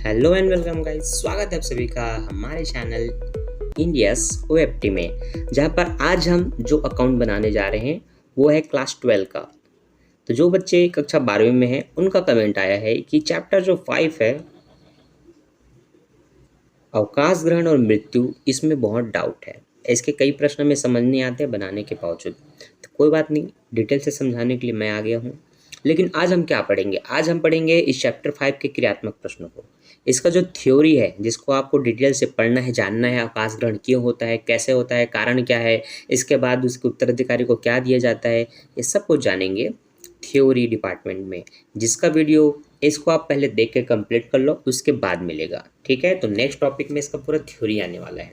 Hello and welcome guys, स्वागत है आप सभी का हमारे चैनल इंडियस ओएफटी में, जहां पर आज हम जो अकाउंट बनाने जा रहे हैं वो है क्लास 12 का। तो जो बच्चे कक्षा 12वीं में हैं उनका कमेंट आया है कि चैप्टर जो 5 है अवकाश ग्रहण और मृत्यु, इसमें बहुत डाउट है। इसके कई प्रश्न में समझ नहीं आते बनाने के बावजूद। तो कोई बात नहीं, डिटेल से समझाने के लिए मैं आ गया हूँ। लेकिन आज हम क्या पढ़ेंगे? आज हम पढ़ेंगे इस चैप्टर 5 के क्रियात्मक प्रश्नों को। इसका जो थ्योरी है, जिसको आपको डिटेल से पढ़ना है, जानना है, अवकाश ग्रहण क्यों होता है, कैसे होता है, कारण क्या है, इसके बाद उसके उत्तराधिकारी को क्या दिया जाता है, ये सब कुछ जानेंगे थ्योरी डिपार्टमेंट में, जिसका वीडियो इसको आप पहले देख के कंप्लीट कर लो, उसके बाद मिलेगा। ठीक है, तो नेक्स्ट टॉपिक में इसका पूरा थ्योरी आने वाला है।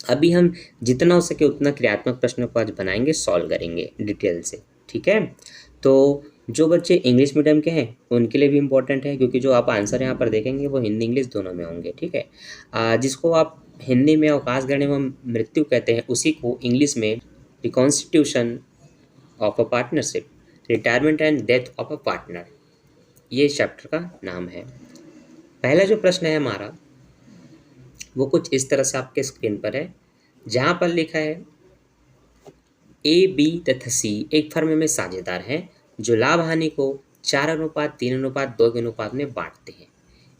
अभी हम जितना हो सके उतना क्रियात्मक प्रश्नों को आज बनाएंगे, सॉल्व करेंगे डिटेल से। ठीक है, तो जो बच्चे इंग्लिश मीडियम के हैं उनके लिए भी इम्पोर्टेंट है, क्योंकि जो आप आंसर यहाँ पर देखेंगे वो हिंदी इंग्लिश दोनों में होंगे। ठीक है, जिसको आप हिंदी में अवकाश ग्रहण एवं मृत्यु कहते हैं, उसी को इंग्लिश में reconstitution of a partnership, retirement and death of a partner, ये चैप्टर का नाम है। पहला जो प्रश्न है हमारा वो कुछ इस तरह से आपके स्क्रीन पर है, जहाँ पर लिखा है ए, बी तथा सी एक फर्म में साझेदार हैं जो लाभ हानि को 4:3:2 के अनुपात में बांटते हैं।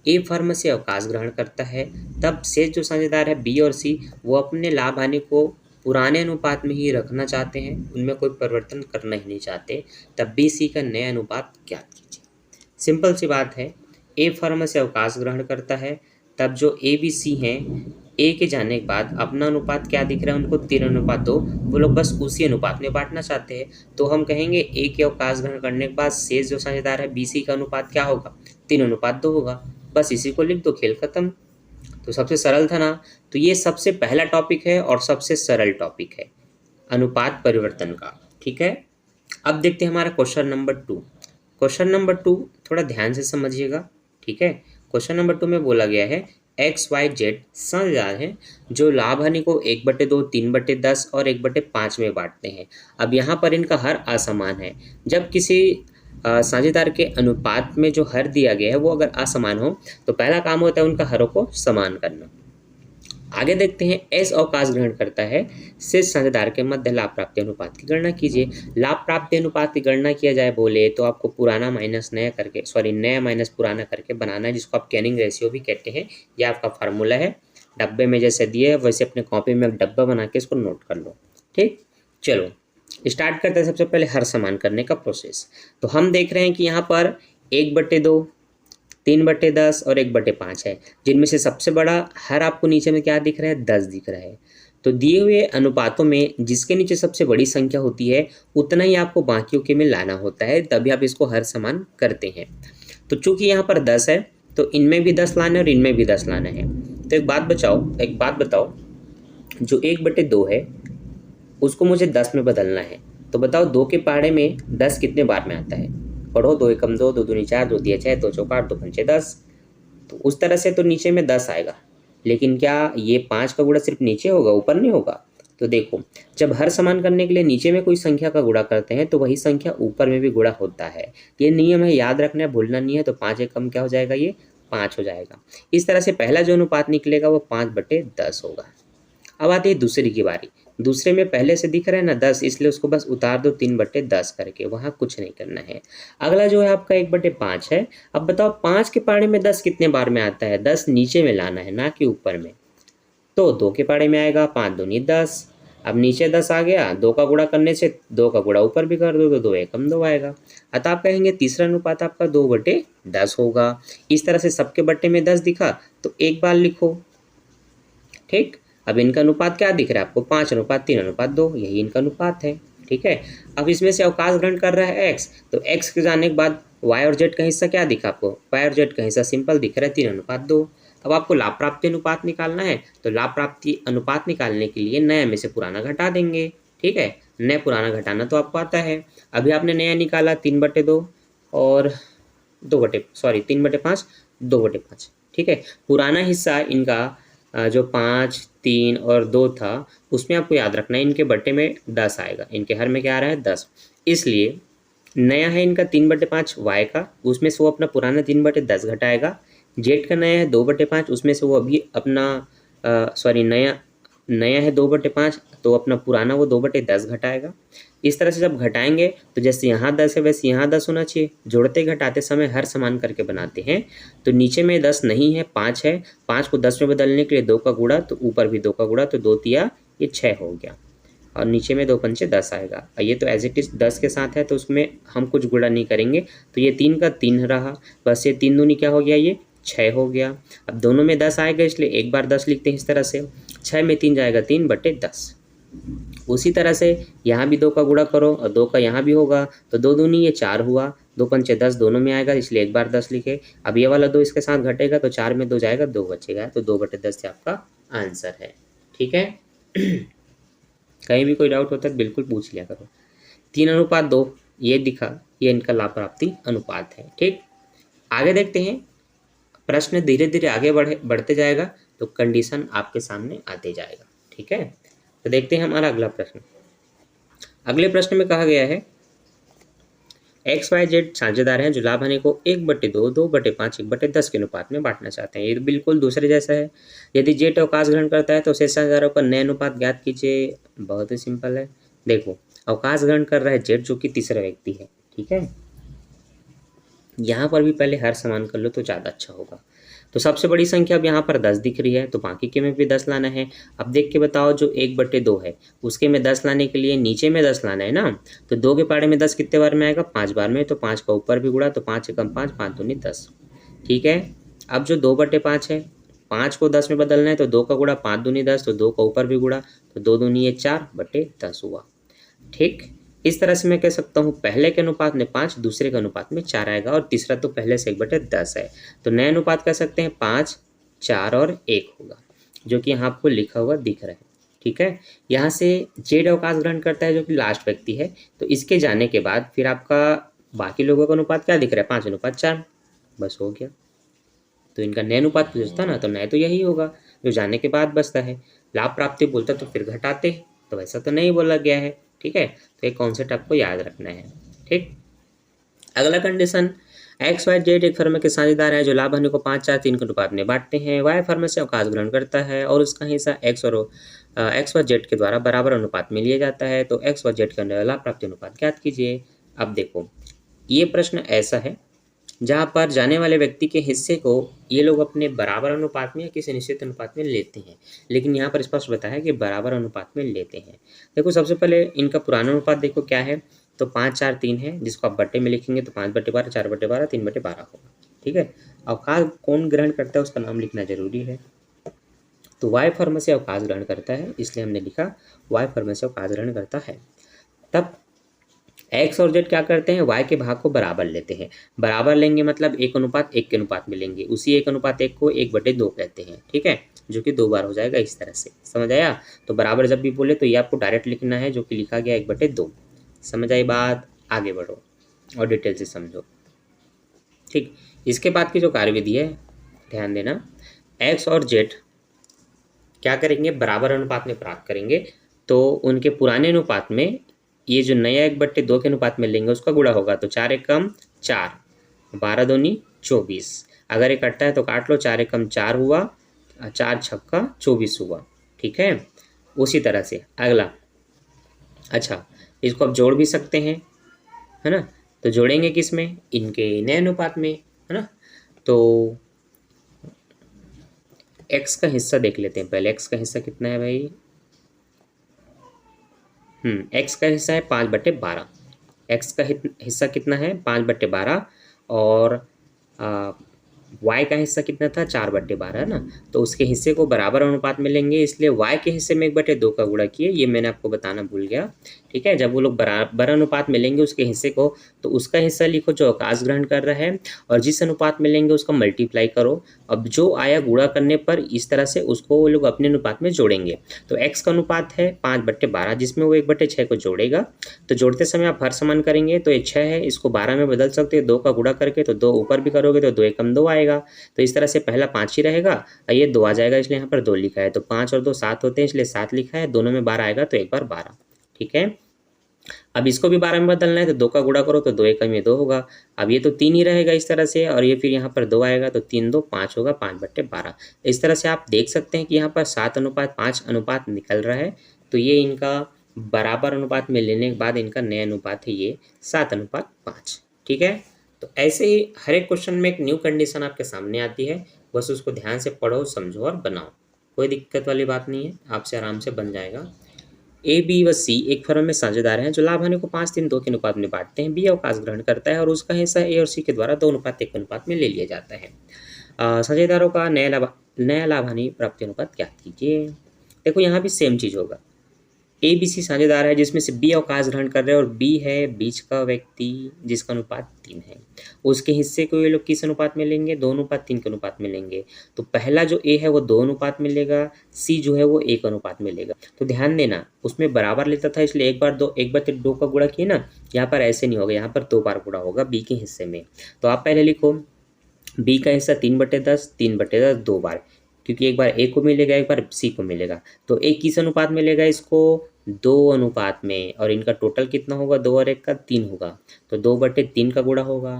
ए फर्म से अवकाश ग्रहण करता है, तब शेष जो साझेदार है बी और सी, वो अपने लाभ हानि को पुराने अनुपात में ही रखना चाहते हैं, उनमें कोई परिवर्तन करना ही नहीं चाहते। तब बी सी का नया अनुपात ज्ञात कीजिए। सिंपल सी बात है, ए फर्म से अवकाश ग्रहण करता है, तब जो ए बी सी हैं, ए के जाने के बाद अपना अनुपात क्या दिख रहा है उनको 3:2, वो लोग बस उसी अनुपात में बांटना चाहते हैं। तो हम कहेंगे ए के अवकाश ग्रहण करने के बाद शेष जो साझेदार है बी सी का अनुपात क्या होगा? 3:2 होगा। बस इसी को लिख दो, खेल खत्म। तो सबसे सरल था ना। तो ये सबसे पहला टॉपिक है और सबसे सरल टॉपिक है अनुपात परिवर्तन का। ठीक है, अब देखते हैं हमारा क्वेश्चन नंबर 2। क्वेश्चन नंबर 2 थोड़ा ध्यान से समझिएगा। ठीक है, क्वेश्चन नंबर 2 में बोला गया है एक्स वाई जेड साझेदार हैं जो लाभ हानि को 1/2, 3/10 और 1/5 में बांटते हैं। अब यहाँ पर इनका हर असमान है। जब किसी साझेदार के अनुपात में जो हर दिया गया है वो अगर असमान हो तो पहला काम होता है उनका हरों को समान करना। आगे देखते हैं, एस अवकाश ग्रहण करता है, शेष साझेदार के मध्य लाभ प्राप्ति अनुपात की गणना कीजिए। लाभ प्राप्ति अनुपात की गणना किया जाए बोले तो आपको पुराना माइनस नया करके, नया माइनस पुराना करके बनाना है, जिसको आप कैनिंग रेशियो भी कहते हैं। यह आपका फार्मूला है, डब्बे में जैसे दिए है वैसे अपने कॉपी में एक डब्बा बना के इसको नोट कर लो। ठीक, चलो स्टार्ट करते हैं। सबसे पहले हर समान करने का प्रोसेस। तो हम देख रहे हैं कि यहाँ पर 1/2, 3/10 और 1/5 है, जिनमें से सबसे बड़ा हर आपको नीचे में क्या दिख रहा है? 10 दिख रहा है। तो दिए हुए अनुपातों में जिसके नीचे सबसे बड़ी संख्या होती है उतना ही आपको बाकियों के में लाना होता है, तभी आप इसको हर समान करते हैं। तो चूंकि यहाँ पर 10 है तो इनमें भी 10 लाना है और इनमें भी 10 लाना है। तो एक बात बताओ, जो 1/2 है उसको मुझे 10 में बदलना है। तो बताओ 2 के पहाड़े में 10 कितने बार में आता है? पढ़ो, 2 एकम 2, 2 दूनी 4, 2 तिया 6, 2 चौका 8, 2 पंचे 10। तो उस तरह से तो नीचे में 10 आएगा, लेकिन क्या ये 5 का गुणा सिर्फ नीचे होगा, ऊपर नहीं होगा? तो देखो, जब हर समान करने के लिए नीचे में कोई संख्या का गुणा करते हैं तो वही संख्या ऊपर में भी गुणा होता है। ये नियम है, याद रखना है, भूलना नहीं है। तो 5 एकम क्या हो जाएगा? ये 5 हो जाएगा। इस तरह से पहला जो अनुपात निकलेगा वो 5/10 होगा। अब आती है दूसरी की बारी। दूसरे में पहले से दिख रहा है ना 10, इसलिए उसको बस उतार दो 3/10 करके, वहाँ कुछ नहीं करना है। अगला जो है आपका 1/5 है। अब बताओ 5 के पाड़े में 10 कितने बार में आता है? 10 नीचे में लाना है, ना कि ऊपर में। तो 2 के पाड़े में आएगा 5 दूनी 10। अब नीचे 10 आ गया, 2 का गुणा करने से 2 का गुणा ऊपर भी कर दो तो 2 एकम 2 आएगा। अतः आप कहेंगे तीसरा अनुपात आपका 2/10 होगा। इस तरह से सबके बट्टे में 10 दिखा तो एक बार लिखो। ठीक, अब इनका अनुपात क्या दिख रहा है आपको? 5:3:2, यही इनका अनुपात है। ठीक है, अब इसमें से अवकाश ग्रहण कर रहा है एक्स, तो एक्स के जाने के बाद वाई और जेड का हिस्सा क्या दिखा आपको? वाई और जेड का हिस्सा सिंपल दिख रहा है 3:2। अब आपको लाभ प्राप्ति अनुपात निकालना है, तो लाभ प्राप्ति अनुपात निकालने के लिए नया में से पुराना घटा देंगे। ठीक है, नया पुराना घटाना तो आपको आता है। अभी आपने नया निकाला 3/2 और 3/5, 2/5। ठीक है, पुराना हिस्सा इनका जो 5, 3 और 2 था उसमें आपको याद रखना है इनके बट्टे में 10 आएगा, इनके हर में क्या आ रहा है? 10। इसलिए नया है इनका 3/5 वाई का, उसमें से वो अपना पुराना 3/10 घटाएगा, जेड का नया है 2/5, उसमें से वो अभी अपना नया नया है 2/5, तो अपना पुराना वो 2/10 घटाएगा। इस तरह से जब घटाएंगे तो जैसे यहाँ 10 है वैसे यहाँ 10 होना चाहिए। जोड़ते घटाते समय हर समान करके बनाते हैं। तो नीचे में 10 नहीं है, 5 है। 5 को 10 में बदलने के लिए 2 का गुणा, तो ऊपर भी 2 का गुणा, तो 2 तिया ये 6 हो गया। और नीचे में 2 पंचे 10 आएगा। और ये तो एज इट इज़ 10 के साथ है, तो उसमें हम कुछ गुणा नहीं करेंगे। तो ये 3 का 3 रहा, बस ये 3 दूनी क्या हो गया, ये 6 हो गया। अब दोनों में 10 आएगा, इसलिए एक बार 10 लिखते हैं इस तरह से। 6 में 3 जाएगा 3/10। उसी तरह से यहाँ भी 2 का गुणा करो और 2 का यहाँ भी होगा, तो 2 दूनी ये 4 हुआ। 2 पंचे 10 दोनों में आएगा, इसलिए एक बार 10 लिखे। अब ये वाला 2 इसके साथ घटेगा, तो 4 में 2 जाएगा, 2 बचेगा। तो 2/10 से आपका आंसर है। ठीक है। कहीं भी कोई डाउट होता है बिल्कुल पूछ लिया करो। 3:2 ये दिखा, ये इनका लाभ प्राप्ति अनुपात है। ठीक, आगे देखते हैं। प्रश्न धीरे धीरे आगे बढ़ते जाएगा, तो कंडीशन आपके सामने आते जाएगा। ठीक है, तो देखते हैं हमारा अगला प्रश्न। अगले प्रश्न में कहा गया है XYZ साझेदार हैं जो लाभ हानि को 1/2, 2/5, 1/10 के अनुपात में बांटना चाहते हैं। ये तो बिल्कुल दूसरे जैसा है। यदि जेट अवकाश ग्रहण करता है तो शेष साझेदारों का नए अनुपात ज्ञात कीजिए। बहुत ही सिंपल है। देखो, अवकाश ग्रहण कर रहा है जेट, जो कि तीसरा व्यक्ति है। ठीक है, यहाँ पर भी पहले हर समान कर लो तो ज़्यादा अच्छा होगा। तो सबसे बड़ी संख्या अब यहाँ पर 10 दिख रही है, तो बाकी के में भी 10 लाना है। अब देख के बताओ, जो 1/2 है उसके में 10 लाने के लिए नीचे में 10 लाना है ना। तो 2 के पाड़े में 10 कितने बार में आएगा, 5 बार में। तो 5 का ऊपर भी गुणा, तो 5 एकम 5, 5 दूनी 10। ठीक है, अब जो 2/5 है, 5 को 10 में बदलना है, तो 2 का गुणा 5 दूनी 10, तो 2 का ऊपर भी गुणा, तो 2 दूनी ये 4/10 हुआ। ठीक, इस तरह से मैं कह सकता हूँ पहले के अनुपात में 5, दूसरे के अनुपात में 4 आएगा, और तीसरा तो पहले से 1/10 है। तो नए अनुपात कह सकते हैं 5, 4 और 1 होगा, जो कि यहाँ आपको लिखा हुआ दिख रहा है। ठीक है, यहाँ से जेड अवकाश ग्रहण करता है जो कि लास्ट व्यक्ति है। तो इसके जाने के बाद फिर आपका बाकी लोगों का अनुपात क्या दिख रहा है, 5:4, बस हो गया। तो इनका नए अनुपात पूछता ना, तो नए तो यही होगा जो जाने के बाद बचता है। लाभ प्राप्ति बोलता तो फिर घटाते, तो वैसा तो नहीं बोला गया है। ठीक है, तो एक कॉन्सेप्ट आपको याद रखना है। ठीक, अगला कंडीशन, XYZ एक फर्म के साझेदार है जो लाभ हानि को 5, 4, 3 के अनुपात में बांटते हैं। Y फर्म से अवकाश ग्रहण करता है और उसका हिस्सा XYZ के द्वारा बराबर अनुपात में लिया जाता है। तो XYZ का लाभ प्राप्ति अनुपात ज्ञात कीजिए। अब देखो, ये प्रश्न ऐसा है जहाँ पर जाने वाले व्यक्ति के हिस्से को ये लोग अपने बराबर अनुपात में या किसी निश्चित अनुपात में लेते हैं, लेकिन यहाँ पर स्पष्ट बताया कि बराबर अनुपात में लेते हैं। देखो, सबसे पहले इनका पुराना अनुपात देखो क्या है, तो 5, 4, 3 है, जिसको आप बट्टे में लिखेंगे तो 5/12, 4/12, 3/12 होगा। ठीक है, अवकाश कौन ग्रहण करता है उसका नाम लिखना जरूरी है। तो Y फर्म से अवकाश ग्रहण करता है, इसलिए हमने लिखा Y फर्म से अवकाश ग्रहण करता है। तब एक्स और जेड क्या करते हैं, वाई के भाग को बराबर लेते हैं। बराबर लेंगे मतलब 1:1 के अनुपात में लेंगे। उसी 1:1 को 1/2 कहते हैं। ठीक है, जो कि 2 बार हो जाएगा इस तरह से। समझ आया? तो बराबर जब भी बोले तो ये आपको डायरेक्ट लिखना है, जो कि लिखा गया 1/2। समझ आई बात? आगे बढ़ो और डिटेल से समझो। ठीक, इसके बाद की जो कार्यविधि है ध्यान देना, एक्स और जेड क्या करेंगे, बराबर अनुपात में प्राप्त करेंगे। तो उनके पुराने अनुपात में ये जो नया 1/2 के अनुपात में लेंगे उसका गुणा होगा। तो 4 एकम 4, 12 दूनी 24। अगर ये कटता है तो काट लो, 4 एकम 4 हुआ, 4 छक्का 24 हुआ। ठीक है, उसी तरह से अगला, अच्छा इसको आप जोड़ भी सकते हैं, है ना। तो जोड़ेंगे किस में, इनके नए अनुपात में, है ना। तो x का हिस्सा देख लेते हैं पहले। x का हिस्सा कितना है भाई, x का हिस्सा है 5/12। x का हिस्सा कितना है, 5/12। और y का हिस्सा कितना था, 4/12, है ना। तो उसके हिस्से को बराबर अनुपात में लेंगे, इसलिए y के हिस्से में 1/2 का गुणा किए, ये मैंने आपको बताना भूल गया। ठीक है, जब वो लोग बराबर अनुपात में लेंगे उसके हिस्से को, तो उसका हिस्सा लिखो जो अवकाश ग्रहण कर रहा है, और जिस अनुपात में लेंगे उसका मल्टीप्लाई करो। अब जो आया गुणा करने पर इस तरह से उसको वो लोग अपने अनुपात में जोड़ेंगे। तो x का अनुपात है 5/12, जिसमें वो 1/6 को जोड़ेगा। तो जोड़ते समय आप हर समान करेंगे, तो ये 6 है, इसको 12 में बदल सकते हैं 2 का गुणा करके। तो 2 ऊपर भी करोगे तो 2 एकम 2 आएगा। तो इस तरह से पहला 5 ही रहेगा और ये 2 आ जाएगा, इसलिए यहाँ पर 2 लिखा है। तो 5 और 2 7 होते हैं, इसलिए 7 लिखा है। दोनों में 12 आएगा तो एक बार 12। ठीक है, अब इसको भी 12 में बदलना है तो 2 का गुणा करो तो 2 एकम में 2 होगा। अब ये तो 3 ही रहेगा इस तरह से, और ये फिर यहाँ पर 2 आएगा तो 3 2 5 होगा, 5/12। इस तरह से आप देख सकते हैं कि यहाँ पर 7:5 अनुपात निकल रहा है। तो ये इनका बराबर अनुपात में लेने के बाद इनका नया अनुपात है ये 7:5। ठीक है, तो ऐसे ही हर एक क्वेश्चन में एक न्यू कंडीशन आपके सामने आती है, बस उसको ध्यान से पढ़ो, समझो और बनाओ। कोई दिक्कत वाली बात नहीं है, आपसे आराम से बन जाएगा। ए बी व सी एक फर्म में साझेदार हैं जो लाभ हानि को 5-3-2 के अनुपात में बांटते हैं। बी अवकाश ग्रहण करता है और उसका हिस्सा ए और सी के द्वारा 2:1 के अनुपात में ले लिया जाता है। साझेदारों का नया लाभ हानि प्राप्ति अनुपात ज्ञात कीजिए। देखो यहाँ भी सेम चीज़ होगा। ए बी सी साझेदार है जिसमें से बी अवकाश ग्रहण कर रहे हैं और बी है बीच का व्यक्ति जिसका अनुपात 3 है। उसके हिस्से को ये लोग किस अनुपात में लेंगे? 2:3 के अनुपात में लेंगे। तो पहला जो ए है वो 2 अनुपात में लेगा, सी जो है वो 1 अनुपात में लेगा। तो ध्यान देना, उसमें बराबर लेता था इसलिए एक बार 2 का गुणा किए ना, यहाँ पर ऐसे नहीं होगा, यहाँ पर 2 बार गुणा होगा बी के हिस्से में। तो आप पहले लिखो बी का हिस्सा 3/10, 3/10 2 बार, क्योंकि एक बार ए को मिलेगा एक बार सी को मिलेगा। तो ए किस अनुपात में लेगा इसको? 2 अनुपात में, और इनका टोटल कितना होगा? 2 और 1 का 3 होगा, तो 2/3 का गुणा होगा।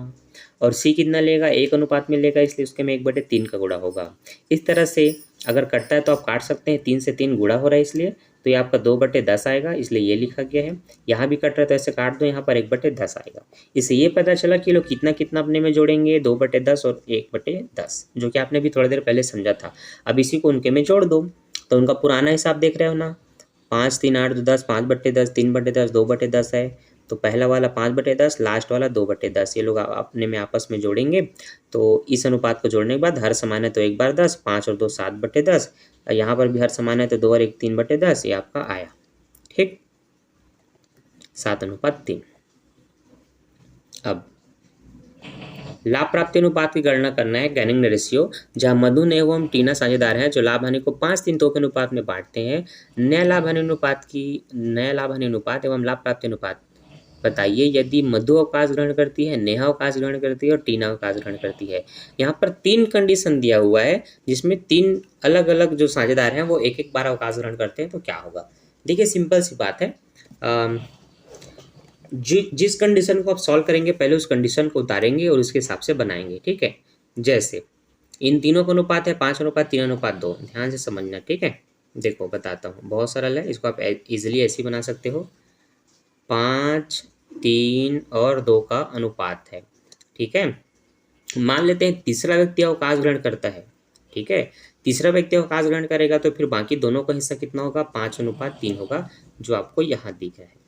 और सी कितना लेगा? 1 अनुपात में लेगा, इसलिए उसके में 1/3 का गुणा होगा। इस तरह से अगर कटता है तो आप काट सकते हैं, 3 से 3 गुणा हो रहा है इसलिए, तो ये आपका 2/10 आएगा, इसलिए ये लिखा गया है। यहाँ भी कट रहा है तो ऐसे काट दो, यहाँ पर 1/10 आएगा। इससे ये पता चला कि लोग कितना कितना अपने में जोड़ेंगे, 2/10 और 1/10, जो कि आपने भी थोड़ी देर पहले समझा था। अब इसी को उनके में जोड़ दो, तो उनका पुराना हिसाब देख रहे हो ना, 5 3 8 2 10, 5/10, 3/10, 2/10 है। तो पहला वाला 5/10, लास्ट वाला 2/10, ये लोग अपने में आपस में जोड़ेंगे। तो इस अनुपात को जोड़ने के बाद हर समान है तो 1 बार 10, 5 और 2 7/10, यहाँ पर भी हर समान है तो 2 और 1 3/10, ये आपका आया। ठीक, 7:3। अब लाभ प्राप्ति अनुपात की गणना करना है, गैनिंग रेशियो, जहां मधु एवं टीना साझेदार हैं जो लाभ हानि को 5-3-2 के अनुपात में बांटते हैं। नया लाभ हानि अनुपात एवं लाभ प्राप्ति अनुपात बताइए यदि मधु अवकाश ग्रहण करती है, नेहा अवकाश ग्रहण करती है और टीना अवकाश ग्रहण करती है। यहाँ पर 3 कंडीशन दिया हुआ है जिसमें 3 अलग अलग जो साझेदार हैं वो एक बार अवकाश ग्रहण करते हैं, तो क्या होगा? देखिए सिंपल सी बात है, जिस कंडीशन को आप सॉल्व करेंगे पहले उस कंडीशन को उतारेंगे और उसके हिसाब से बनाएंगे। ठीक है, जैसे इन तीनों का अनुपात है 5:3:2, ध्यान से समझना। ठीक है, देखो बताता हूँ, बहुत सरल है, इसको आप इजीली ऐसे ही बना सकते हो। 5 3 और 2 का अनुपात है। ठीक है, मान लेते हैं तीसरा व्यक्ति अवकाश ग्रहण करता है। ठीक है, तीसरा व्यक्ति अवकाश ग्रहण करेगा तो फिर बाकी दोनों का हिस्सा कितना होगा? 5:3 होगा, जो आपको यहाँ दिख रहा है।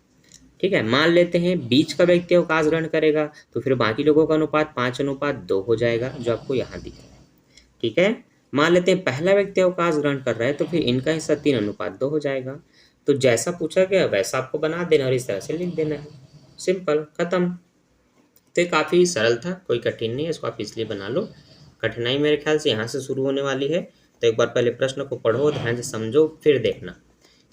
ठीक है, मान लेते हैं बीच का व्यक्ति अवकाश ग्रहण करेगा तो फिर बाकी लोगों का अनुपात 5:2 हो जाएगा, जो आपको यहाँ दिख रहा है। ठीक है, मान लेते हैं पहला व्यक्ति अवकाश ग्रहण कर रहा है तो फिर इनका हिस्सा 3:2 हो जाएगा। तो जैसा पूछा गया वैसा आपको बना देना और इस तरह से लिख देना है, सिंपल, खत्म। तो ये काफ़ी सरल था, कोई कठिन नहीं है, इसको आप इसलिए बना लो। कठिनाई मेरे ख्याल से यहाँ से शुरू होने वाली है, तो एक बार पहले प्रश्न को पढ़ो, ध्यान से समझो, फिर देखना।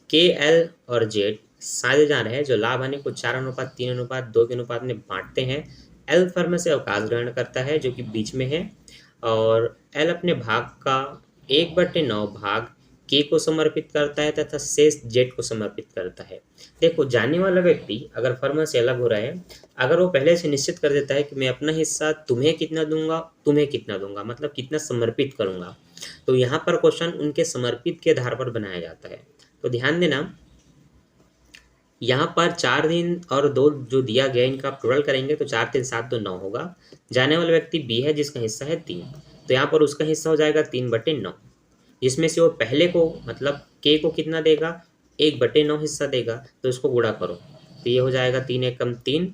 के एल और जेड साझेदार है जो लाभ हानि को 4:3:2 के अनुपात में बांटते हैं। एल फर्म से अवकाश ग्रहण करता है जो कि बीच में है, और एल अपने भाग का 1/9 भाग के को समर्पित करता है तथा शेष जेड को समर्पित करता है। देखो, जाने वाला व्यक्ति अगर फर्म से अलग हो रहा है, अगर वो पहले से निश्चित कर देता है कि मैं अपना हिस्सा तुम्हें कितना दूंगा, तुम्हें कितना दूंगा, मतलब कितना समर्पित करूंगा, तो यहाँ पर क्वेश्चन उनके समर्पित के आधार पर बनाया जाता है। तो ध्यान देना, यहाँ पर 4 दिन और 2 जो दिया गया इनका आप टोटल करेंगे तो 4 3 7 2 9 होगा। जाने वाला व्यक्ति बी है जिसका हिस्सा है 3, तो यहाँ पर उसका हिस्सा हो जाएगा 3/9, जिसमें से वो पहले को मतलब के को कितना देगा? 1/9 हिस्सा देगा, तो इसको गुणा करो, तो ये हो जाएगा 3 एकम 3,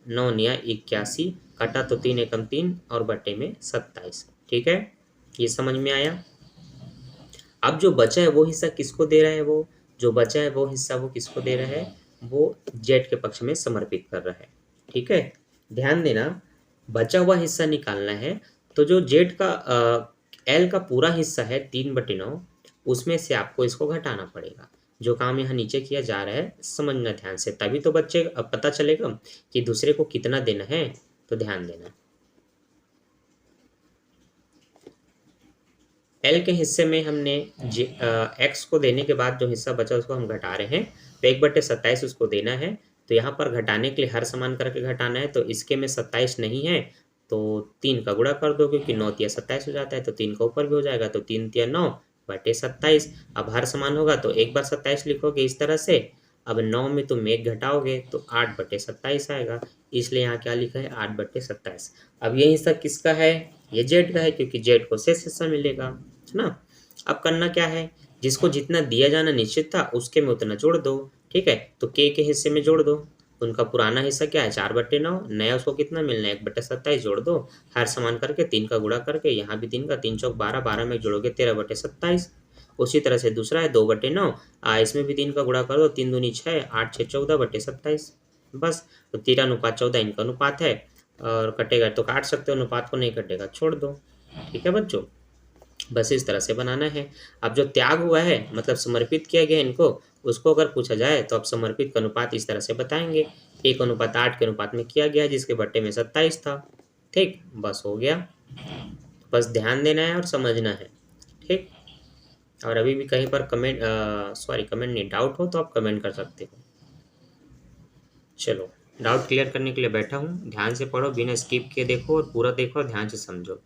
9 निया 81, कटा तो 3 एकम 3 और बटे में 27। ठीक है, ये समझ में आया। अब जो बचा है वो हिस्सा किसको दे रहा है? वो जो बचा है वो हिस्सा वो किसको दे रहा है? वो जेड के पक्ष में समर्पित कर रहा है। ठीक है, ध्यान देना, बचा हुआ हिस्सा निकालना है, तो जो जेड का एल का पूरा हिस्सा है 3/9, उसमें से आपको इसको घटाना पड़ेगा। जो काम यहाँ नीचे किया जा रहा है समझना ध्यान से, तभी तो बच्चे पता चलेगा कि दूसरे को कितना देना है। तो ध्यान देना, एल के हिस्से में हमने एक्स को देने के बाद जो हिस्सा बचा उसको हम घटा रहे हैं, तो 1/27 उसको देना है, तो यहाँ पर घटाने के लिए हर समान करके घटाना है, तो इसके में 27 नहीं है तो 3 का गुणा कर दो, क्योंकि 9 तिया 27 हो जाता है, तो 3 का ऊपर भी हो जाएगा, तो 3 तिया 9 बटे 27। अब हर समान होगा तो एक बार 27 लिखोगे इस तरह से। अब 9 में तुम 1 घटाओगे तो 8 बटे 27 आएगा, इसलिए यहाँ क्या लिखा है 8 बटे 27। अब ये हिस्सा किसका है, ये जेड का है, क्योंकि जेड को शेष हिस्सा मिलेगा, है ना। अब करना क्या है, जिसको जितना दिया जाना निश्चित था उसके में उतना जोड़ दो, ठीक है। तो के हिस्से में जोड़ दो, उनका पुराना हिस्सा क्या है 4/9, नया उसको कितना मिलना है 1/27, जोड़ दो, हर समान करके 3 का गुणा करके, यहाँ भी 3 का, 3 चौक 12, 12 में जोड़ोगे 13/27। उसी तरह से दूसरा है 2/9, इसमें भी 3 का गुणा कर दो, 3 दूनी 6, 8 6 14/27, बस। तो 13:14 इनका अनुपात है, और कटेगा तो काट सकते हो, अनुपात को नहीं कटेगा छोड़ दो, ठीक है बच्चों। बस इस तरह से बनाना है। अब जो त्याग हुआ है मतलब समर्पित किया गया इनको, उसको अगर पूछा जाए तो अब समर्पित का अनुपात इस तरह से बताएंगे, 1:8 के अनुपात में किया गया, जिसके बट्टे में 27 था, ठीक, बस हो गया। बस ध्यान देना है और समझना है, ठीक। और अभी भी कहीं पर कमेंट कमेंट नहीं, डाउट हो तो आप कमेंट कर सकते हो। चलो, डाउट क्लियर करने के लिए बैठा हूँ, ध्यान से पढ़ो, बिना स्किप किए देखो और पूरा देखो और ध्यान से समझो।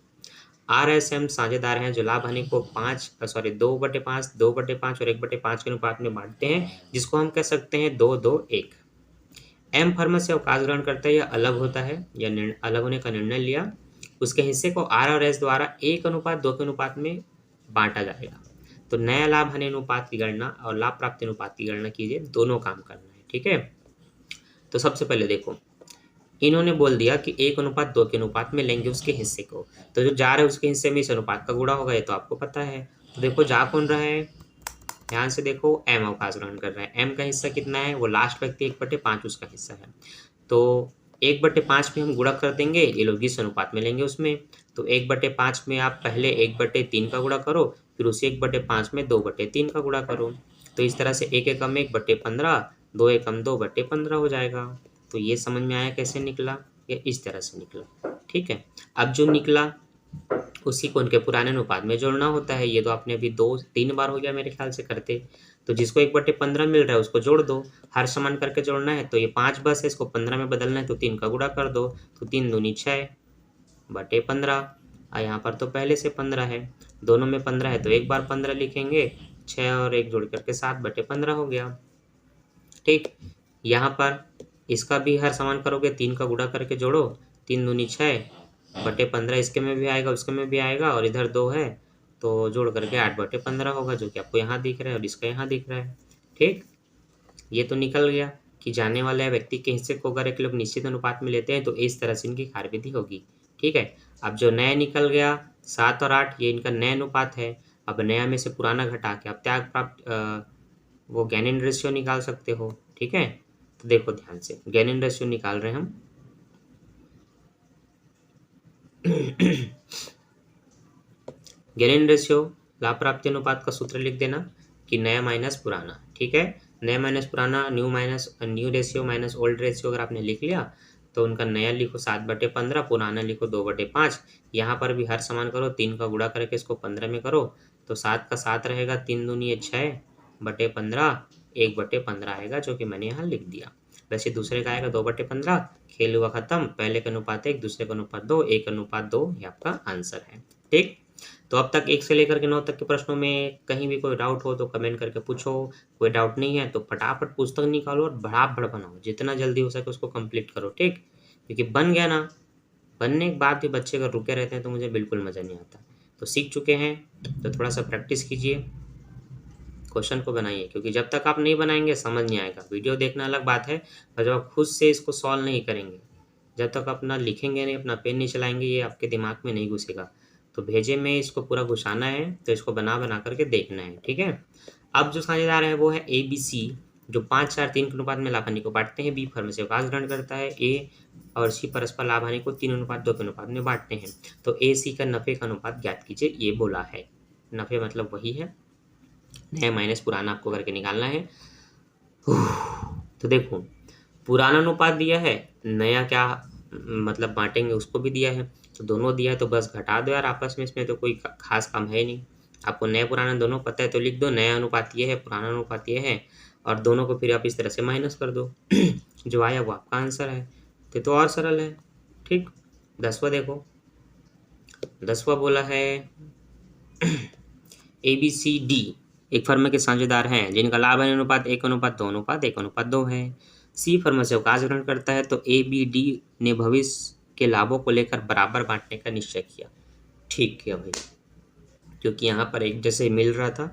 RSM साझेदार हैं जो लाभ हानि को 2/5, 2/5 और 1/5 के अनुपात में बांटते हैं, जिसको हम कह सकते हैं 2-2-1। एम फर्म से अवकाश ग्रहण करता है या अलग होता है या अलग होने का निर्णय लिया, उसके हिस्से को R और S द्वारा 1:2 के अनुपात में बांटा जाएगा। तो नया लाभ हानि अनुपात की गणना और लाभ प्राप्ति अनुपात की गणना कीजिए, दोनों काम करना है, ठीक है। तो सबसे पहले देखो, इन्होंने बोल दिया कि 1:2 के अनुपात में लेंगे उसके हिस्से को, तो जो जा रहा है उसके हिस्से में इस अनुपात का गुणा होगा, ये तो आपको पता है। तो देखो जा कौन रहा है, ध्यान से देखो, एम अवकाश ग्रहण कर रहा है, एम का हिस्सा कितना है, वो लास्ट व्यक्ति 1/5 उसका हिस्सा है, तो 1/5 में हम गुणा कर देंगे, ये लोग इस अनुपात में लेंगे उसमें, तो 1/5 में आप पहले 1/3 का गुणा करो, फिर उसी 1/5 में 2/3 का गुणा करो, तो इस तरह से 1 एकम 1/15, 2 एकम 2/15 हो जाएगा। तो ये समझ में आया कैसे निकला, ये इस तरह से निकला, ठीक है। अब जो निकला उसी को उनके पुराने अनुपात में जोड़ना होता है, ये तो आपने अभी 2-3 बार हो गया मेरे ख्याल से करते। तो जिसको 1/15 मिल रहा है उसको जोड़ दो, हर समान करके जोड़ना है, तो ये 5 बस है, इसको 15 में बदलना है, तो 3 का गुणा कर दो, तो 3 दूनी 6/15, यहाँ पर तो पहले से 15 है, दोनों में 15 है, तो एक बार 15 लिखेंगे, 6 और 1 जोड़ करके 7/15 हो गया, ठीक। यहाँ पर इसका भी हर समान करोगे, 3 का गुणा करके जोड़ो, 3 दूनी 6/15, इसके में भी आएगा उसके में भी आएगा, और इधर 2 है तो जोड़ करके 8/15 होगा, जो कि आपको यहाँ दिख रहा है और इसका यहाँ दिख रहा है, ठीक। ये तो निकल गया कि जाने वाले व्यक्ति के हिस्से को अगर एक लोग निश्चित अनुपात में लेते हैं तो इस तरह से इनकी कार्यविधि होगी, ठीक है। अब जो नया निकल गया 7 और 8, ये इनका नया अनुपात है। अब नया में से पुराना घटा के अब त्याग प्राप्त वो गैनिन रेशियो निकाल सकते हो, ठीक है। तो देखो ध्यान से, गैनिन रेशियो निकाल रहे हैं हम गैनिन रेशियो लाभ प्राप्ति अनुपात का सूत्र लिख देना कि नया माइनस पुराना, ठीक है। नया माइनस पुराना, new ratio minus old ratio अगर आपने लिख लिया तो उनका नया लिखो 7/15, पुराना लिखो 2/5। यहाँ पर भी हर समान करो, 3 का गुणा करके इसको 15 में करो, तो 7 का 7 रहेगा, 3 दूनी 6/15, 1/15 आएगा, जो कि मैंने यहाँ लिख दिया। वैसे दूसरे का आएगा 2/15, खेल हुआ खत्म, पहले का अनुपात 1, दूसरे का अनुपात 2, 1:2, ये आपका आंसर है, ठीक। तो अब तक 1 से लेकर के 9 तक के प्रश्नों में कहीं भी कोई डाउट हो तो कमेंट करके पूछो, कोई डाउट नहीं है तो फटाफट पुस्तक निकालो और भड़ाभड़ बनाओ, जितना जल्दी हो सके उसको कंप्लीट करो, ठीक। क्योंकि बन गया ना, बनने के बाद भी बच्चे अगर रुके रहते हैं तो मुझे बिल्कुल मज़ा नहीं आता। तो सीख चुके हैं तो थोड़ा सा प्रैक्टिस कीजिए, क्वेश्चन को बनाइए, क्योंकि जब तक आप नहीं बनाएंगे समझ नहीं आएगा। वीडियो देखना अलग बात है, पर जब आप खुद से इसको सॉल्व नहीं करेंगे, जब तक अपना लिखेंगे नहीं, अपना पेन नहीं चलाएंगे, ये आपके दिमाग में नहीं घुसेगा। तो भेजे में इसको पूरा घुसाना है, तो इसको बना बना करके देखना है, ठीक है। अब जो साझेदार है वो है ABC, जो 5, 4, 3 के अनुपात में लाभ हानि को बांटते हैं। B फर्म से अवकाश ग्रहण करता है। A और C परस्पर लाभ हानि को 3:2 के अनुपात में बांटते हैं। तो AC का नफे का अनुपात ज्ञात कीजिए, ये बोला है। नफे मतलब वही है, नया माइनस पुराना आपको करके निकालना है। तो देखो, पुराना अनुपात दिया है, नया क्या मतलब बांटेंगे उसको भी दिया है, तो दोनों दिया है, तो बस घटा दो यार आपस में, इसमें तो कोई खास काम है नहीं। आपको नया पुराना दोनों पता है तो लिख दो, नया अनुपात ये है, पुराना अनुपात ये है, और दोनों को फिर आप इस तरह से माइनस कर दो। जो आया वो आपका आंसर है। तो और सरल है। ठीक, 10वां देखो। 10वां बोला है ABCD एक फर्म के साझेदार हैं जिनका लाभ हानि अनुपात 1:2:1:2 है। सी फर्म से अवकाश ग्रहण करता है तो ABD ने भविष्य के लाभों को लेकर बराबर बांटने का निश्चय किया। ठीक है भाई, क्योंकि यहाँ पर एक जैसे मिल रहा था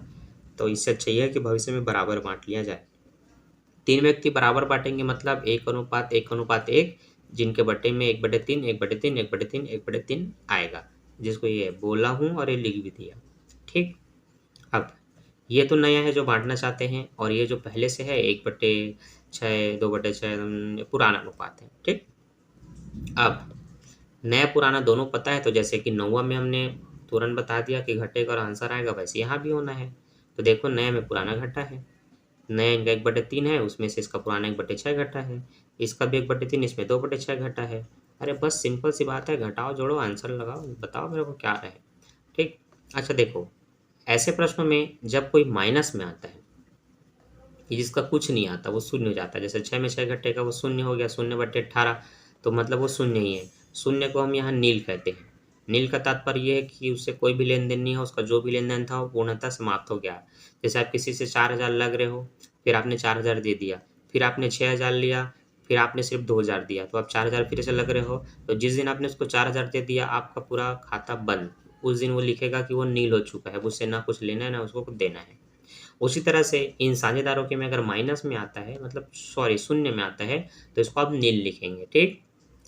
तो इससे अच्छा यह है कि भविष्य में बराबर बांट लिया जाए। 3 व्यक्ति बराबर बांटेंगे मतलब 1:1:1, जिनके बटे में 1/3, 1/3, 1/3, 1/3 आएगा, जिसको ये बोला हूँ और ये लिख भी दिया। ठीक, अब ये तो नया है जो बांटना चाहते हैं, और ये जो पहले से है 1/6, 2/6 पुराना अनुपात है। ठीक, अब नया पुराना दोनों पता है, तो जैसे कि 9वां में हमने तुरंत बता दिया कि घटेगा और आंसर आएगा, वैसे यहाँ भी होना है। तो देखो नया में पुराना घटा है, नया इनका 1/3 है, उसमें से इसका पुराना 1/6 घटा है, इसका भी 1/3, इसमें 2/6 घटा है। अरे बस सिंपल सी बात है, घटाओ जोड़ो आंसर लगाओ, बताओ मेरे को क्या रहे। ठीक, अच्छा देखो, ऐसे प्रश्नों में जब कोई माइनस में आता है, जिसका कुछ नहीं आता वो शून्य हो जाता है, जैसे 6 में 6 घटेगा वो शून्य हो गया, 0/18, तो मतलब वो शून्य ही है। शून्य को हम यहाँ नील कहते हैं। नील का तात्पर्य ये है कि उससे कोई भी लेन देन नहीं है, उसका जो भी लेन देन था वो पूर्णतः समाप्त हो गया। जैसे आप किसी से 4,000 लग रहे हो, फिर आपने 4,000 दे दिया, फिर आपने 6,000 लिया, फिर आपने सिर्फ 2,000 दिया, तो आप 4,000 फिर से लग रहे हो। तो जिस दिन आपने उसको 4,000 दे दिया, आपका पूरा खाता बंद, उस दिन वो लिखेगा कि वो नील हो चुका है, उससे ना कुछ लेना है ना उसको कुछ देना है। उसी तरह से इन साझेदारों के में अगर माइनस में आता है, मतलब सॉरी शून्य में आता है, तो इसको आप नील लिखेंगे। ठीक,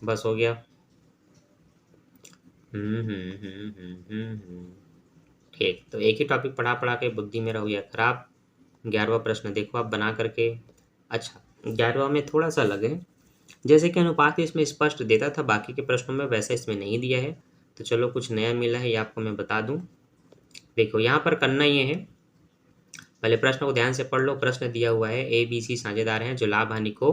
बस हो गया। ठीक, तो एक ही टॉपिक पढ़ा पढ़ा के बुद्धि मेरा हो गया खराब। 11वां प्रश्न देखो आप बना करके। अच्छा, 11वां में थोड़ा सा अलग है, जैसे कि अनुपात इसमें स्पष्ट देता था बाकी के प्रश्नों में, वैसा इसमें नहीं दिया है। तो चलो कुछ नया मिला है, ये आपको मैं बता दूं। देखो यहाँ पर करना ये है, पहले प्रश्न को ध्यान से पढ़ लो। प्रश्न दिया हुआ है ABC साझेदार हैं जो लाभ हानि को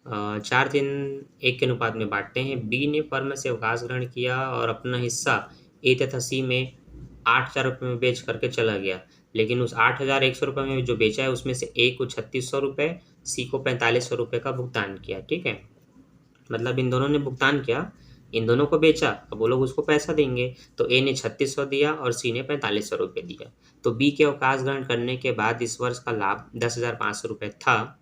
4:1 के अनुपात में बांटते हैं। बी ने फर्म से अवकाश ग्रहण किया और अपना हिस्सा ए तथा सी में 8,000 रुपये में बेच करके चला गया, लेकिन उस 8,100 रुपये में जो बेचा है उसमें से ए को 3,600 रुपये, सी को 4,500 रुपये का भुगतान किया। ठीक है, मतलब इन दोनों ने भुगतान किया, इन दोनों को बेचा, अब वो लोग उसको पैसा देंगे। तो ए ने 3,600 दिया और सी ने 4,500 रुपये दिया। तो बी के अवकाश ग्रहण करने के बाद इस वर्ष का लाभ 10,500 रुपये था।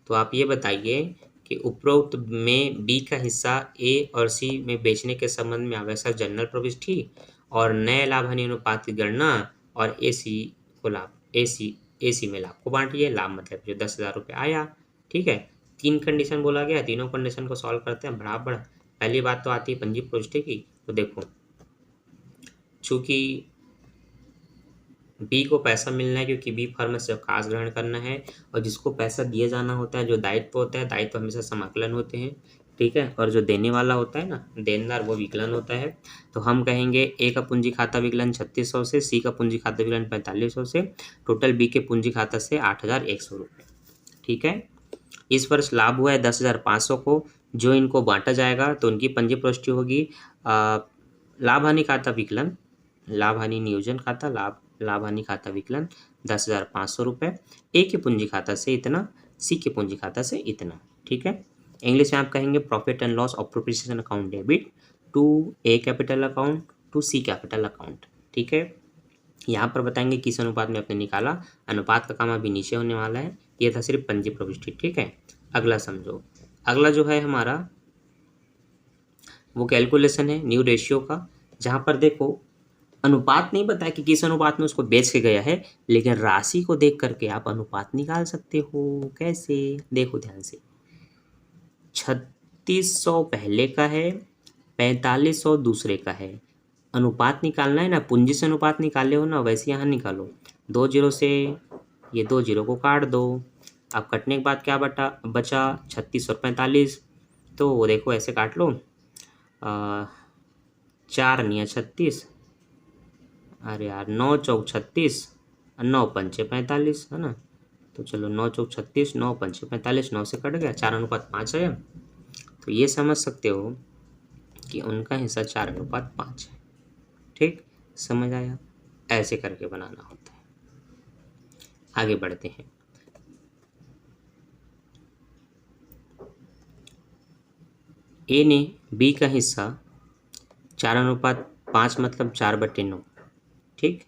तो आप ये बताइए कि उपरोक्त में बी का हिस्सा ए और सी में बेचने के संबंध में आवश्यक जनरल प्रविष्टि और नए लाभ हानि अनुपात की गणना, और ए सी को लाभ ए सी में लाभ को बांटिए। लाभ मतलब जो 10,000 रुपये आया। ठीक है, 3 कंडीशन बोला गया, तीनों कंडीशन को सॉल्व करते हैं बराबर। पहली बात तो आती है पंजी प्रविष्टि की। तो देखो, चूंकि बी को पैसा मिलना है क्योंकि बी फर्म से अवकाश ग्रहण करना है, और जिसको पैसा दिया जाना होता है, जो दायित्व होता है, दायित्व हमेशा समाकलन होते हैं। ठीक है, और जो देने वाला होता है ना, देनदार, वो विकलन होता है। तो हम कहेंगे ए का पूंजी खाता विकलन 3,600 से, सी का पूंजी खाता विकलन 4,500 से, टोटल बी के पूंजी खाता से 8,100 रुपये। ठीक है, इस वर्ष लाभ हुआ है 10,500 को, जो इनको बांटा जाएगा तो उनकी पंजी प्रविष्टि होगी लाभ हानि खाता विकलन, लाभ हानि नियोजन खाता, लाभ हानि खाता विकलन 10,500 रुपये, ए के पूंजी खाता से इतना, सी के पूंजी खाता से इतना। ठीक है, इंग्लिश में आप कहेंगे profit and loss appropriation account debit to A capital account to C capital account. ठीक है, यहाँ पर बताएंगे किस अनुपात में आपने निकाला। अनुपात का काम अभी नीचे होने वाला है, ये था सिर्फ पंजी प्रविष्टि। ठीक है, अगला समझो। अगला जो है हमारा वो कैलकुलेशन है न्यू रेशियो का, जहाँ पर देखो अनुपात नहीं बताया कि किस अनुपात में उसको बेच के गया है, लेकिन राशि को देख करके आप अनुपात निकाल सकते हो। कैसे, देखो ध्यान से। 3,600 पहले का है, 4,500 दूसरे का है। अनुपात निकालना है ना, पूंजी से अनुपात निकाले हो ना, वैसे यहाँ निकालो। 2 जीरो से ये 2 जीरो को काट दो। अब कटने के बाद क्या बचा 36 और 45, तो वो देखो ऐसे काट लो। 4 निया 36, अरे यार 9 चौक 36, 9 पंचे 45 है ना। तो चलो 9 चौक 36, 9 पंचे 45, 9 से कट गया, 4:5 है। तो ये समझ सकते हो कि उनका हिस्सा 4:5 है। ठीक, समझ आया। ऐसे करके बनाना होता है। आगे बढ़ते हैं। ए ने बी का हिस्सा 4:5 मतलब 4/9, ठीक।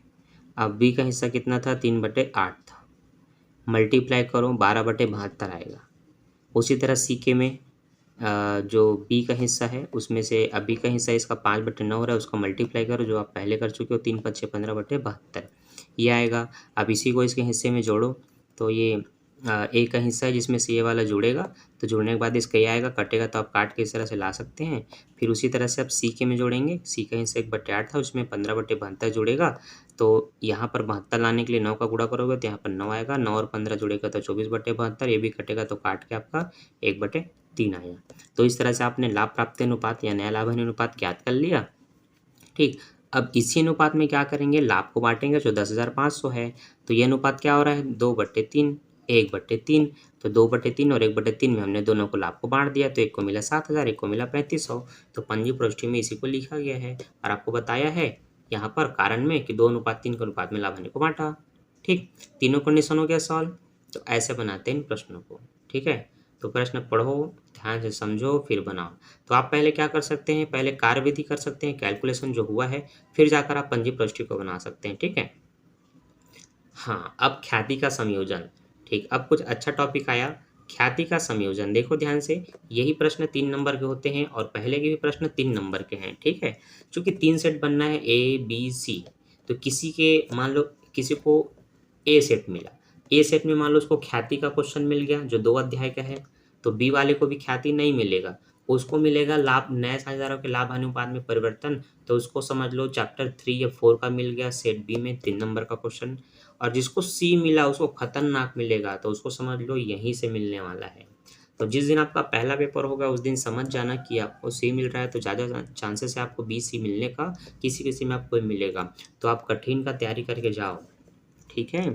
अब बी का हिस्सा कितना था, 3/8 था। मल्टीप्लाई करो, 12/72 आएगा। उसी तरह सी के में जो बी का हिस्सा है उसमें से अब बी का हिस्सा इसका 5/9 हो रहा है, उसका मल्टीप्लाई करो जो आप पहले कर चुके हो, 3×5 = 15/72 ये आएगा। अब इसी को इसके हिस्से में जोड़ो तो ये ए का हिस्सा है जिसमें से ये वाला जुड़ेगा, तो जुड़ने के बाद इसका ये आएगा, कटेगा तो आप काट के इस तरह से ला सकते हैं। फिर उसी तरह से आप सी के में जोड़ेंगे, सी का हिस्सा 1/8 था, उसमें 15/72 जुड़ेगा, तो यहाँ पर 72 लाने के लिए 9 का गुणा करोगे तो यहाँ पर 9 आएगा, 9 और 15 जुड़ेगा तो 24/72, ये भी कटेगा तो काट के आपका 1/3 आएगा। तो इस तरह से आपने लाभ प्राप्ति अनुपात या नया लाभ हानि अनुपात ज्ञात कर लिया, ठीक। अब इसी अनुपात में क्या करेंगे, लाभ को बांटेंगे जो 10,500 है, तो ये अनुपात क्या हो रहा है, 2/3, 1/3, तो 2/3 और 1/3 में हमने दोनों को लाभ को बांट दिया, तो एक को मिला 7,000, एक को मिला 3,500, तो पंजी प्रविष्टि में इसी को लिखा गया है और आपको बताया है यहाँ पर कारण में कि 2:3 के अनुपात में लाभ हानि को बांटा, ठीक। तीनों कंडीशन हो गया सॉल्व। तो ऐसे बनाते हैं इन प्रश्नों को, ठीक है। तो प्रश्न पढ़ो, ध्यान से समझो, फिर बनाओ। तो आप पहले क्या कर सकते हैं, पहले कार्यविधि कर सकते हैं, कैलकुलेशन जो हुआ है, फिर जाकर आप पंजी प्रविष्टि को बना सकते हैं, ठीक है। हाँ, अब ख्याति का संयोजन, ठीक। अब कुछ अच्छा टॉपिक आया, ख्याति का संयोजन। देखो ध्यान से, यही प्रश्न 3 नंबर के होते हैं और पहले के भी प्रश्न 3 नंबर के हैं, ठीक है। चूंकि 3 सेट बनना है ए बी सी, तो किसी के मान लो किसी को ए सेट मिला, ए सेट में मान लो उसको ख्याति का क्वेश्चन मिल गया जो 2 अध्याय का है, तो बी वाले को भी ख्याति नहीं मिलेगा, उसको मिलेगा लाभ, नए साझेदारों के लाभ अनुपात में परिवर्तन, तो उसको समझ लो चैप्टर 3 या 4 का मिल गया सेट बी में 3 नंबर का क्वेश्चन। और जिसको सी मिला उसको खतरनाक मिलेगा, तो उसको समझ लो यहीं से मिलने वाला है। तो जिस दिन आपका पहला पेपर होगा उस दिन समझ जाना कि आपको सी मिल रहा है, तो ज़्यादा चांसेस है आपको बी सी मिलने का, किसी किसी में आपको मिलेगा, तो आप कठिन का तैयारी करके जाओ, ठीक है।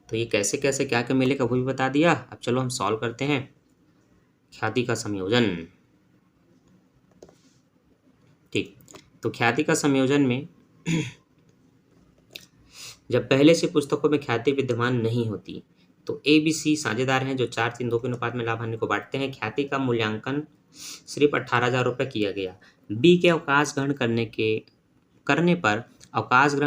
तो ये कैसे कैसे क्या क्या मिलेगा वो भी बता दिया। अब चलो हम सॉल्व करते हैं ख्याति का संयोजन, ठीक। तो ख्याति का संयोजन में जब पहले से पुस्तकों में ख्याति विद्यमान नहीं होती तो ए बी सी साझेदार हैं जो 4-3-2 के अनुपात में लाभ हानि को बांटते हैं। ख्याति का मूल्यांकन सिर्फ 18,000 रुपये किया गया। बी के अवकाश ग्रहण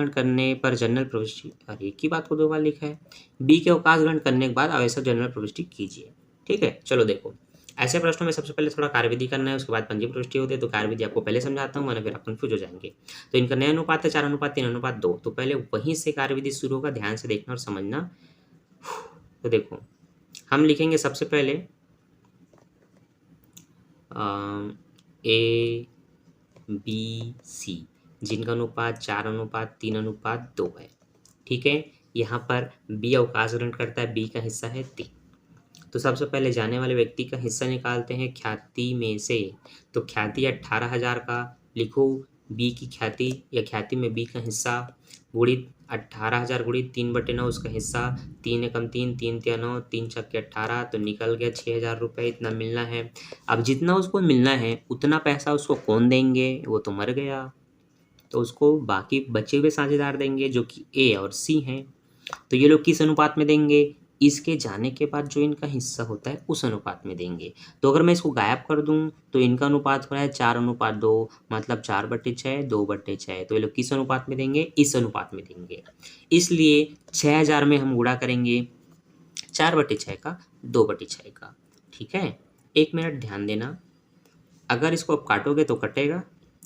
करने पर जनरल प्रविष्टि, अरे एक ही बात को 2 बार लिखा है, बी के अवकाश ग्रहण करने के बाद आवश्यक जनरल प्रविष्टि कीजिए, ठीक है। चलो देखो, ऐसे प्रश्नों में सबसे पहले थोड़ा कार्यविधि करना है, उसके बाद पंजी प्रविष्टि होती है, तो कार्यविधि आपको पहले समझाता हूँ, वरना फिर आप कन्फ्यूज हो जाएंगे। तो इनका नया अनुपात है 4:3:2, तो पहले वहीं से कार्यविधि शुरू होगा, ध्यान से देखना और समझना। तो देखो हम लिखेंगे सबसे पहले ए बी सी जिनका अनुपात 4:3:2 है, ठीक है। यहाँ पर बी अवकाश ग्रहण करता है, बी का हिस्सा है 3, तो सबसे पहले जाने वाले व्यक्ति का हिस्सा निकालते हैं ख्याति में से। तो ख्याति 18,000 का लिखो, बी की ख्याति या ख्याति में बी का हिस्सा गुणित 18,000 गुणित 3/9 उसका हिस्सा, 3 एकम 3, 3 तिया 9, 3 छक्के 18, तो निकल गया 6,000 रुपये, इतना मिलना है। अब जितना उसको मिलना है उतना पैसा उसको कौन देंगे, वो तो मर गया, तो उसको बाकी बचे हुए साझेदार देंगे जो कि ए और सी हैं। तो ये लोग किस अनुपात में देंगे, इसके जाने के बाद जो इनका हिस्सा होता है उस अनुपात में देंगे। तो अगर मैं इसको गायब कर दूं तो इनका अनुपात हो रहा है 4:2, मतलब 4/6, 2/6, तो ये लोग किस अनुपात में देंगे, इस अनुपात में देंगे। इसलिए 6,000 में हम गुणा करेंगे 4/6 का, 2/6 का, ठीक है। 1 मिनट ध्यान देना, अगर इसको आप काटोगे तो कटेगा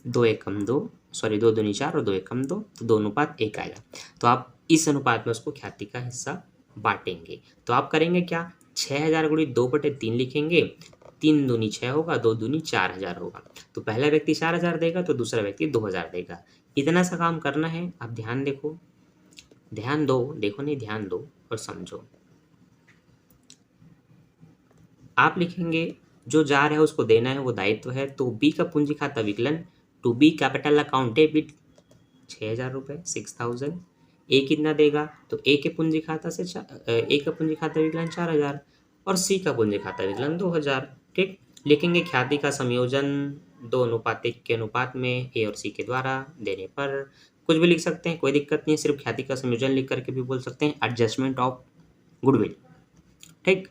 2 एकम 2, सॉरी 2 दूनी 4 और 2 एकम 2, तो 2:1 आएगा। तो आप इस अनुपात में उसको ख्याति का हिस्सा बांटेंगे। तो आप करेंगे क्या, 6,000 गुणित 2/3 लिखेंगे, 3 दूनी 6 होगा, 2 दूनी 4,000 होगा, तो पहला व्यक्ति 4,000 देगा तो दूसरा व्यक्ति 2,000 देगा। इतना सा काम करना है। आप ध्यान देखो, ध्यान दो, देखो नहीं ध्यान दो और समझो। आप लिखेंगे जो जा रहा है उसको देना है, वो दायित्व है, तो बी का पूंजी खाता विकलन to B capital account debit 6,000 रुपये, 6,000। ए कितना देगा, तो ए के पूंजी खाता से ए का पूंजी खाता विकलन 4,000 और सी का पूंजी खाता विकलन 2,000, ठीक। लिखेंगे ख्याति का संयोजन 2:1 के अनुपात में ए और सी के द्वारा देने पर कुछ भी लिख सकते हैं, कोई दिक्कत नहीं है, सिर्फ ख्याति का संयोजन लिख करके भी बोल सकते हैं, एडजस्टमेंट ऑफ गुडविल। ठीक,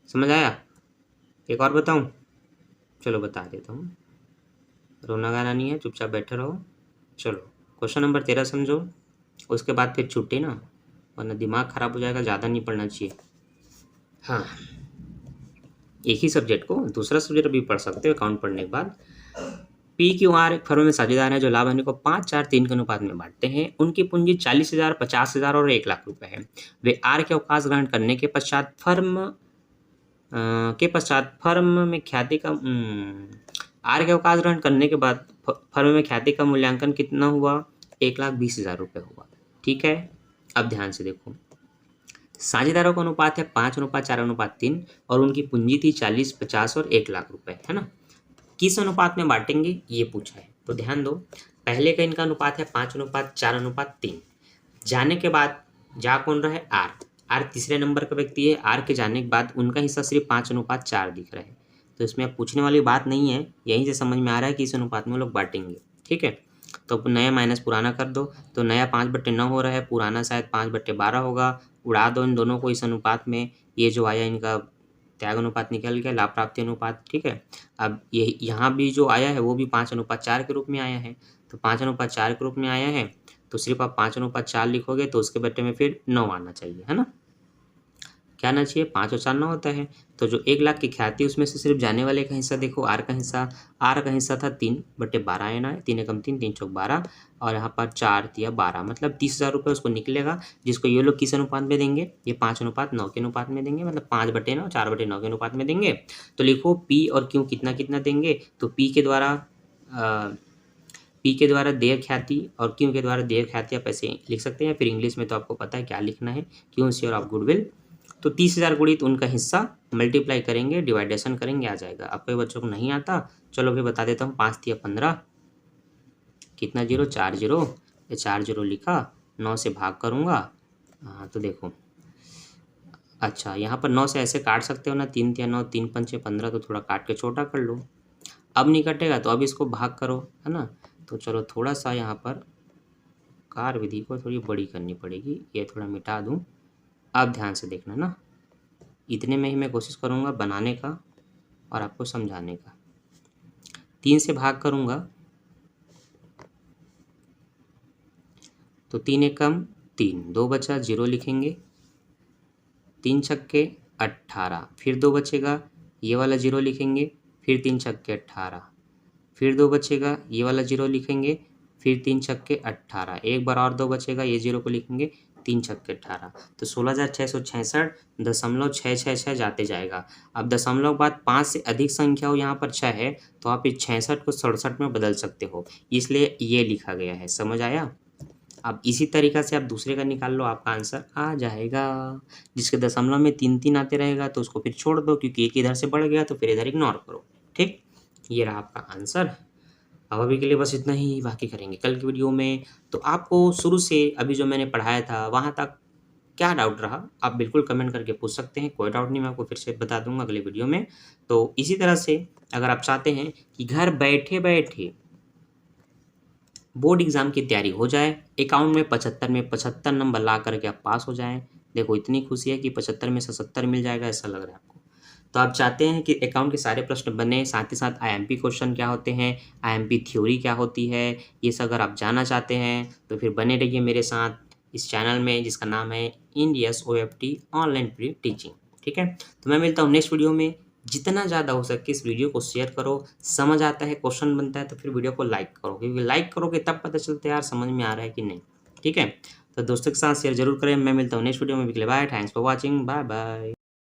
समझ आया? एक और बताऊं? चलो बता देता हूँ, रोना गाना नहीं है, चुपचाप बैठे रहो। चलो क्वेश्चन नंबर 13 समझो, उसके बाद फिर छुट्टी ना, वरना दिमाग खराब हो जाएगा, ज़्यादा नहीं पढ़ना चाहिए। हाँ, एक ही सब्जेक्ट को दूसरा सब्जेक्ट भी पढ़ सकते हो अकाउंट पढ़ने के बाद। पी क्यू आर एक फर्म में साझेदार हैं जो लाभ हानि को 5, 4, 3 के अनुपात में बांटते हैं। उनकी पूंजी 40,000, 50,000 और 1,00,000 रुपए है। वे आर के अवकाश ग्रहण करने के पश्चात फर्म में ख्याति का आर के अवकाश ग्रहण करने के बाद फर्म में ख्याति का मूल्यांकन कितना हुआ? 1,20,000 रुपये हुआ। ठीक है, अब ध्यान से देखो, साझेदारों का अनुपात है 5:4:3 और उनकी पूंजी थी 40, 50 और 1,00,000 रुपए, है ना। किस अनुपात में बांटेंगे ये पूछा है, तो ध्यान दो, पहले का इनका अनुपात है 5:4:3। जाने के बाद जा कौन रहा है? आर। आर तीसरे नंबर का व्यक्ति है। आर के जाने के बाद उनका हिस्सा सिर्फ 5:4 दिख रहा है, तो इसमें अब पूछने वाली बात नहीं है, यहीं से समझ में आ रहा है कि इस अनुपात में लोग बांटेंगे। ठीक है, तो नया माइनस पुराना कर दो, तो नया 5/9 हो रहा है, पुराना शायद 5/12 होगा। उड़ा दो इन दोनों को इस अनुपात में, ये जो आया इनका त्याग अनुपात निकल गया, लाभ प्राप्ति अनुपात। ठीक है, अब ये यहाँ भी जो आया है वो भी 5:4 के रूप में आया है, तो 5:4 के रूप में आया है, तो सिर्फ आप 5:4 लिखोगे तो उसके बट्टे में फिर 9 आना चाहिए, है ना। क्या आना चाहिए? 5 और 4 9 होता है। तो जो 1,00,000 की ख्याति उसमें से सिर्फ जाने वाले का हिस्सा देखो, आर का हिस्सा था 3/12 आना है, 3 एकम 3, 3 चौक 12 और यहाँ पर 4 तिया 12, मतलब 30,000 रुपये उसको निकलेगा, जिसको ये लोग किस अनुपात में देंगे? ये 5:9 के अनुपात में देंगे, मतलब 5/9 4/9 के अनुपात में देंगे। तो लिखो पी और क्यू कितना कितना देंगे, तो पी के द्वारा देय ख्याति और क्यू के द्वारा देय ख्याति आप ऐसे लिख सकते हैं, फिर इंग्लिश में तो आपको पता है क्या लिखना है, क्यू शेयर ऑफ गुडविल। तो 30,000 गुणित उनका हिस्सा मल्टीप्लाई करेंगे, डिवाइडेशन करेंगे, आ जाएगा। अब कोई बच्चों को नहीं आता, चलो फिर बता देता हूँ, 5 तिया 15, कितना जीरो? 4 जीरो, ये 4 जीरो लिखा, 9 से भाग करूँगा। हाँ तो देखो, अच्छा यहाँ पर 9 से ऐसे काट सकते हो ना, 3 तिया 9, 3 पंचे 15, तो थोड़ा काट के छोटा कर लो। अब नहीं कटेगा तो अब इसको भाग करो, है ना। तो चलो थोड़ा सा यहाँ पर कार्य विधि को थोड़ी बड़ी करनी पड़ेगी, ये थोड़ा मिटा दूँ। अब ध्यान से देखना ना, इतने में ही मैं कोशिश करूँगा बनाने का और आपको समझाने का। 3 से भाग करूँगा तो 3 एकम 3, 2 बचा, 0 लिखेंगे, 3 छक्के 18, फिर 2 बचेगा, ये वाला 0 लिखेंगे, फिर 3 छक्के 18, फिर 2 बचेगा, ये वाला 0 लिखेंगे, फिर 3 छक्के 18, एक बार और 2 बचेगा, ये 0 को लिखेंगे, 3 छक्के 18, तो 16,666.666 जाते जाएगा। अब दशमलव बाद 5 से अधिक संख्या हो, यहाँ पर 6 है, तो आप इस 66 को 67 में बदल सकते हो, इसलिए ये लिखा गया है। समझ आया? अब इसी तरीक़ा से आप दूसरे का निकाल लो, आपका आंसर आ जाएगा। जिसके दशमलव में 3 3 आते रहेगा तो उसको फिर छोड़ दो, क्योंकि एक इधर से बढ़ गया तो फिर इधर इग्नोर करो। ठीक, ये रहा आपका आंसर। अब अभी के लिए बस इतना ही, बाकी करेंगे कल की वीडियो में। तो आपको शुरू से अभी जो मैंने पढ़ाया था वहाँ तक क्या डाउट रहा, आप बिल्कुल कमेंट करके पूछ सकते हैं, कोई डाउट नहीं, मैं आपको फिर से बता दूंगा अगले वीडियो में। तो इसी तरह से अगर आप चाहते हैं कि घर बैठे बैठे बोर्ड एग्ज़ाम की तैयारी हो जाए, अकाउंट में 75 में 75 नंबर ला करके आप पास हो जाएं, देखो इतनी खुशी है कि 75 में से 70 मिल जाएगा, ऐसा लग रहा है आपको। तो आप चाहते हैं कि अकाउंट के सारे प्रश्न बने, साथ ही साथ आईएमपी क्वेश्चन क्या होते हैं, आईएमपी थ्योरी क्या होती है, ये सब अगर आप जानना चाहते हैं तो फिर बने रहिए मेरे साथ इस चैनल में, जिसका नाम है Indians OFT online free teaching. ठीक है, तो मैं मिलता हूँ नेक्स्ट वीडियो में। जितना ज़्यादा हो सके इस वीडियो को शेयर करो, समझ आता है, क्वेश्चन बनता है तो फिर वीडियो को लाइक करो, क्योंकि लाइक करोगे तब पता चलता है यार समझ में आ रहा है कि नहीं। ठीक है, तो दोस्तों के साथ शेयर जरूर करें। मैं मिलता हूँ नेक्स्ट वीडियो में। Bye, thanks for watching, bye bye.